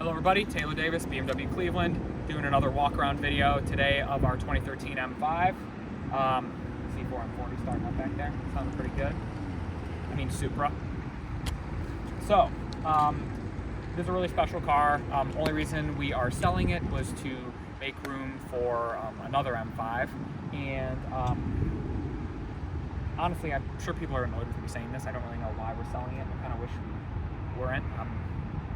Hello everybody, Taylor Davis, BMW Cleveland, doing another walk-around video today of our 2013 M5. C4 M40 starting up back there, sounds pretty good. I mean Supra. So, this is a really special car. Only reason we are selling it was to make room for another M5. And honestly, I'm sure people are annoyed with me saying this. I don't really know why we're selling it. I kind of wish we weren't.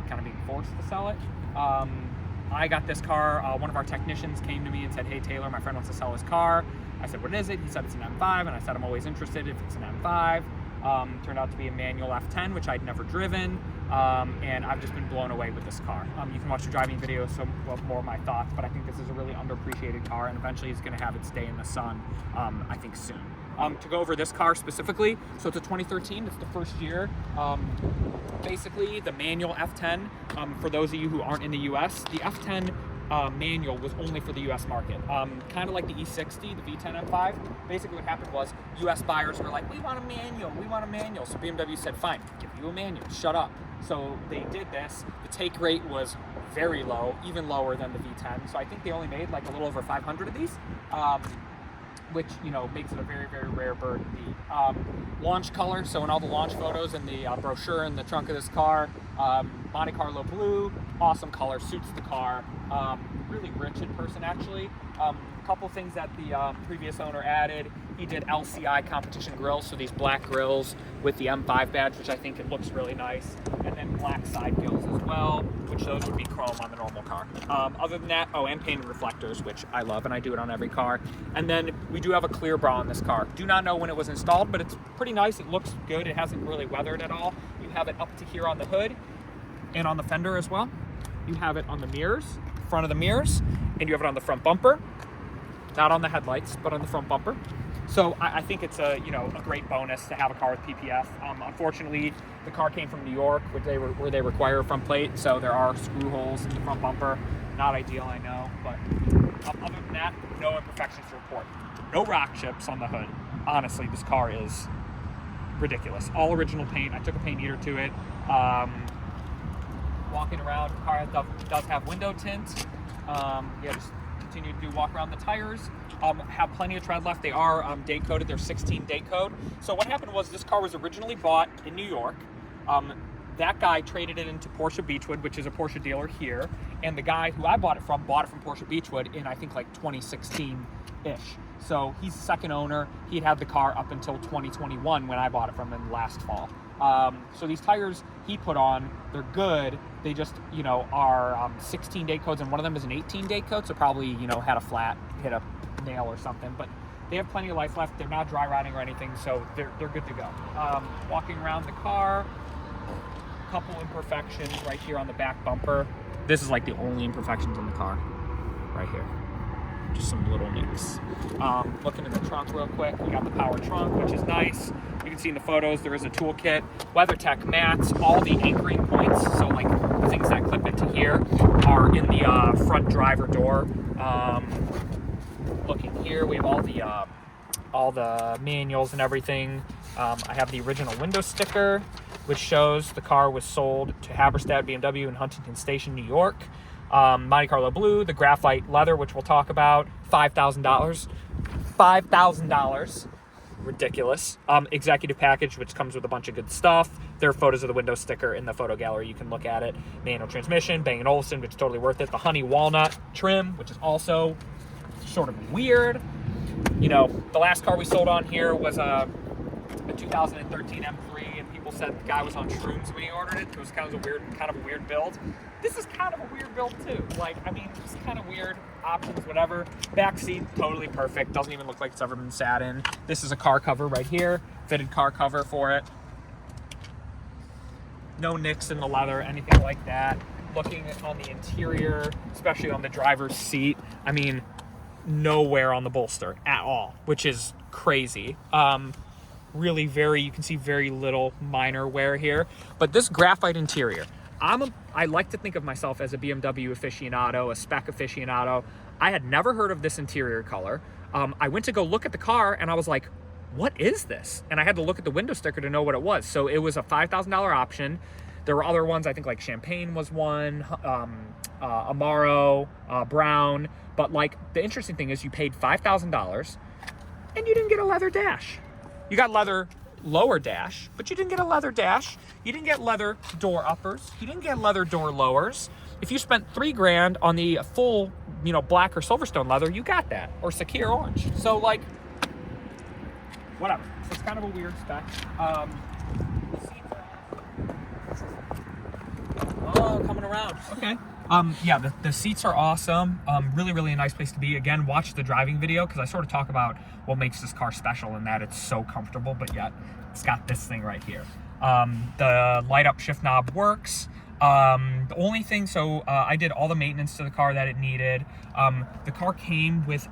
Kind of being forced to sell it. I got this car, one of our technicians came to me and said, hey Taylor, my friend wants to sell his car. I said, what is it? He said it's an M5, and I said I'm always interested if it's an M5. Turned out to be a manual F10, which I'd never driven, and I've just been blown away with this car. You can watch the driving video, so more of my thoughts, but I think this is a really underappreciated car, and eventually it's going to have its day in the sun, I think soon. To go over this car specifically, so it's a 2013, it's the first year. Basically, the manual F10, for those of you who aren't in the US, the F10 manual was only for the US market. Kind of like the E60, the V10 M5. Basically what happened was US buyers were like, we want a manual, we want a manual. So BMW said, fine, give you a manual, shut up. So they did this. The take rate was very low, even lower than the V10. So I think they only made like a little over 500 of these. Which, you know, makes it a very, very rare bird indeed. Launch color, so in all the launch photos and the brochure in the trunk of this car, Monte Carlo blue, awesome color, suits the car, really rich in person actually. Couple things that the previous owner added. He did LCI competition grills, so these black grills with the M5 badge, which I think it looks really nice, and then black side grills as well, which those would be chrome on the normal car. Other than that, and painted reflectors, which I love, and I do it on every car. And then we do have a clear bra on this car. Do not know when it was installed, but it's pretty nice. It looks good. It hasn't really weathered at all. You have it up to here on the hood and on the fender as well. You have it on the mirrors, front of the mirrors, and you have it on the front bumper. Not on the headlights, but on the front bumper. So I think it's a great bonus to have a car with PPF. Unfortunately, the car came from New York, where they require a front plate, so there are screw holes in the front bumper. Not ideal, I know, but other than that, no imperfections to report. No rock chips on the hood. Honestly, this car is ridiculous. All original paint. I took a paint eater to it. Walking around, the car does have window tint. Just continue to walk around. The tires have plenty of tread left. They are date coded. They're 16 date code. So what happened was this car was originally bought in New York. That guy traded it into Porsche Beechwood, which is a Porsche dealer here. And the guy who I bought it from Porsche Beechwood in I think like 2016-ish. So he's the second owner. He'd had the car up until 2021 when I bought it from him last fall. So these tires he put on, they're good. They just, are 16 date codes, and one of them is an 18 date code, so probably, had a flat, hit a nail or something. But they have plenty of life left. They're not dry rotting or anything, so they're good to go. Walking around the car, a couple imperfections right here on the back bumper. This is like the only imperfections in the car, right here. Just some little nicks. Looking at the trunk real quick, we got the power trunk, which is nice. You can see in the photos there is a toolkit, WeatherTech mats, all the anchoring points, so like the things that clip into here are in the front driver door. Looking here, we have all the manuals and everything. I have the original window sticker, which shows the car was sold to Haberstad BMW in Huntington Station, New York. Monte Carlo blue, the graphite leather, which we'll talk about, $5,000. $5,000. Ridiculous. Executive package, which comes with a bunch of good stuff. There are photos of the window sticker in the photo gallery. You can look at it. Manual transmission, Bang & Olufsen, which is totally worth it. The honey walnut trim, which is also sort of weird. The last car we sold on here was a 2013 M3, and people said the guy was on shrooms when he ordered it. It was kind of a weird build. This is kind of a weird build too. Just kind of weird options, whatever. Back seat, totally perfect. Doesn't even look like it's ever been sat in. This is a car cover right here. Fitted car cover for it. No nicks in the leather, anything like that. Looking on the interior, especially on the driver's seat, nowhere on the bolster at all, which is crazy. Really you can see very little minor wear here. But this graphite interior, I like to think of myself as a BMW aficionado, a spec aficionado. I had never heard of this interior color. I went to go look at the car and I was like, what is this? And I had to look at the window sticker to know what it was. So it was a $5,000 option. There were other ones, I think like Champagne was one, Amaro, Brown. But like the interesting thing is you paid $5,000 and you didn't get a leather dash. You got leather lower dash, but you didn't get a leather dash. You didn't get leather door uppers. You didn't get leather door lowers. If you spent $3,000 on the full, you know, black or Silverstone leather, you got that, or Sakir orange. So like, whatever. So it's kind of a weird spec. Oh, coming around. Okay. Yeah, the seats are awesome. Really, really a nice place to be. Again, watch the driving video because I sort of talk about what makes this car special and that it's so comfortable, but yet it's got this thing right here. The light up shift knob works. The only thing, so I did all the maintenance to the car that it needed. The car came with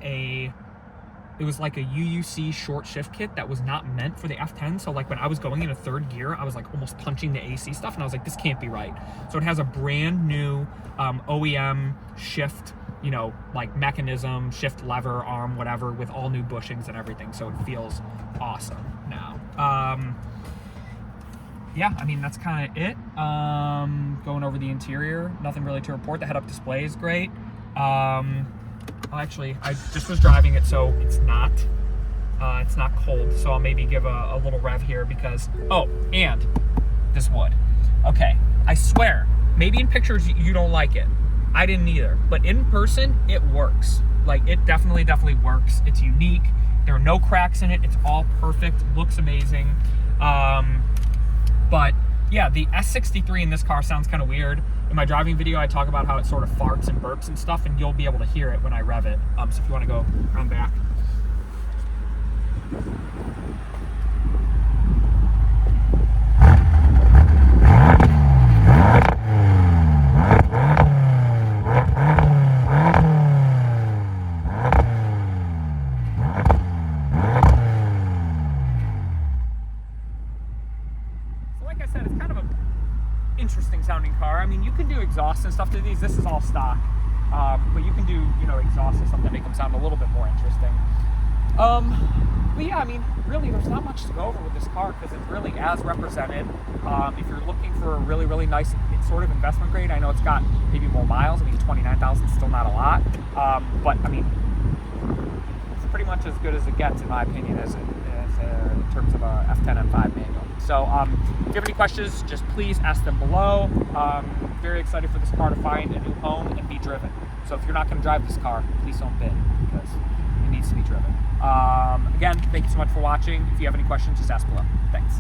it was like a UUC short shift kit that was not meant for the F10. So like when I was going into third gear, I was like almost punching the AC stuff and I was like, this can't be right. So it has a brand new OEM shift, you know, like mechanism, shift lever, arm, whatever, with all new bushings and everything. So it feels awesome now. Yeah, I mean, that's kind of it. Going over the interior, nothing really to report. The head-up display is great. Actually, I just was driving it, so it's not cold. So I'll maybe give a little rev here because, oh, and this wood. Okay, I swear, maybe in pictures you don't like it. I didn't either, but in person, it works. Like, it definitely works. It's unique. There are no cracks in it. It's all perfect, looks amazing. But yeah, the S63 in this car sounds kind of weird. In my driving video, I talk about how it sort of farts and burps and stuff, and you'll be able to hear it when I rev it. So if you want to go around back. Interesting sounding car. I mean, you can do exhaust and stuff to these. This is all stock, but you can do, you know, exhaust and stuff that make them sound a little bit more interesting. But yeah, I mean, really, there's not much to go over with this car because it's really as represented. If you're looking for a really, really nice sort of investment grade, I know it's got maybe more miles. I mean, 29,000 is still not a lot, but I mean, it's pretty much as good as it gets, in my opinion, as in terms of a F10 M5 manual. So if you have any questions, just please ask them below. Very excited for this car to find a new home and be driven. So if you're not going to drive this car, please don't bid because it needs to be driven. Again, thank you so much for watching. If you have any questions, just ask below. Thanks.